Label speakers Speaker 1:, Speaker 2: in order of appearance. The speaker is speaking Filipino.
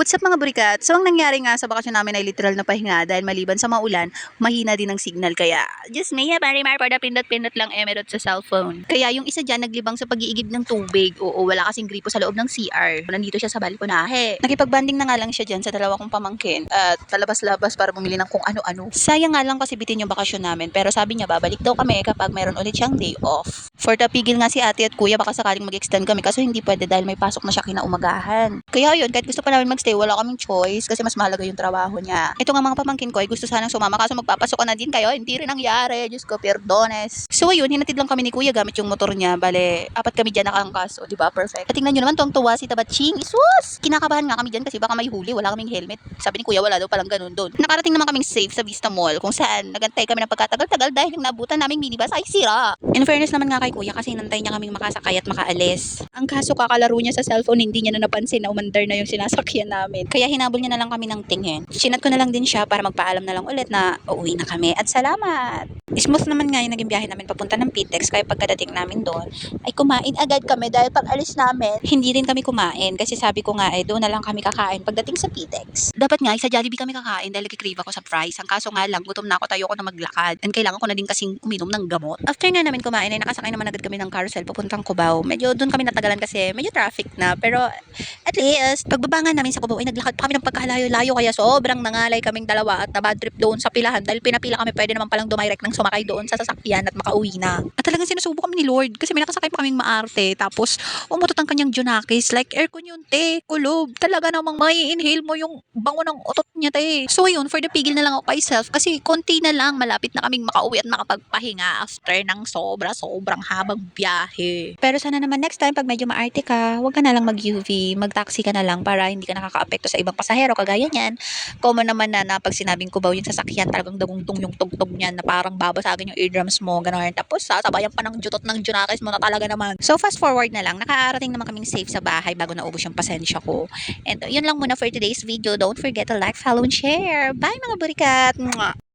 Speaker 1: What's up mga burikat? So ang nangyari nga sa bakasyon namin ay literal na pahinga dahil maliban sa maulan, mahina din ang signal kaya just may parimar para pindot-pindot lang emerald sa cellphone. Kaya yung isa dyan naglibang sa pag-iigib ng tubig. Oo, wala kasing gripo sa loob ng CR. Nandito siya sa balkonahe. Nakipagbanding na nga lang siya dyan sa dalawa kong pamangkin at palabas-labas para bumili ng kung ano-ano. Sayang nga lang kasi bitin yung bakasyon namin pero sabi niya babalik daw kami kapag mayroon ulit siyang day off. For tapigil nga si ate at kuya baka sakaling mag-extend kami kaso hindi pwede dahil may pasok na siya kinaumagahan. Kaya yun, kahit gusto pa namin magstay, wala kaming choice kasi mas mahalaga yung trabaho niya. Ito nga mga pamangkin ko ay gusto sanang sumama kaso magpapasok na din kayo, hindi rin nangyari. Diyos ko, perdones. So ayun, hinatid lang kami ni kuya gamit yung motor niya. Bale, apat kami dyan nakaangkas. O diba, perfect. At tingnan nyo naman, tuwang-tuwa si Tabatching. Isus! Kinakabahan nga kami dyan kasi baka may huli, wala kaming helmet. Sabi ni kuya, wala daw palang ganun doon. Nakarating naman kaming safe sa Vista Mall kung saan nagantay kami ng pagkatagal-tagal dahil yung nabutan naming minibus ay sira. In fairness naman nga kay kuya kasi nantay niya kaming makasakay at makaalis. Ang kaso kakalaro niya sa cellphone, hindi niya na napansin na umandar na yung sinasakyan namin. Kaya hinabol niya na lang kami ng tingin. Sinat ko na lang din siya para magpaalam na lang ulit na uuwi na kami at salamat. Smooth naman nga yung naging biyahe namin papunta ng Pitex kaya pagkadating namin doon ay kumain agad kami dahil pag alis namin hindi rin kami kumain kasi sabi ko nga doon na lang kami kakain pagdating sa Pitex. Dapat nga sa Jollibee kami kakain dahil nagkikrave ako sa fries. Ang kaso nga lang gutom na ako tayo ko na maglakad and kailangan ko na din kasing uminom ng gamot. After nga namin kumain ay nakasakay naman agad kami ng carousel papuntang Cubao. Medyo doon kami natagalan kasi medyo traffic na pero at least pagbabangan namin sa Cubao ay naglakad pa kami ng pagkalayo-layo kaya sobrang nangalay kaming dalawa at nabad trip doon sa pilahan dahil pinapila kami pwede naman palang dumirect ng sumakay doon sa sasakyan at makauwi na. At talagang sinusubo kami ni Lord kasi may nakasakay pa kaming maarte tapos umutot ang kanyang Junakis like aircon yun te, kulob. Talaga namang mai-inhale mo yung bango ng utot niya te. So yun, for the pigil na lang ako myself kasi konti na lang malapit na kaming makauwi at makapagpahinga after ng sobrang habang biyahe. Pero sana naman next time pag medyo maarte ka, huwag ka na lang mag-UV, mag-taxi ka na lang para hindi ka nakaka-apekto sa ibang pasahero kagaya niyan. Common naman na pag sinabing Cubao yung sasakyan talagang dagungtong yung tugtog niyan na parang babasagin yung eardrums mo, gano'n. Tapos sasabayan pa ng jutot ng Junakis mo na talaga naman. So fast forward na lang, nakarating naman kaming safe sa bahay bago naubos yung pasensya ko. And yun lang muna for today's video. Don't forget to like, follow, and share. Bye mga burikat! Mwah!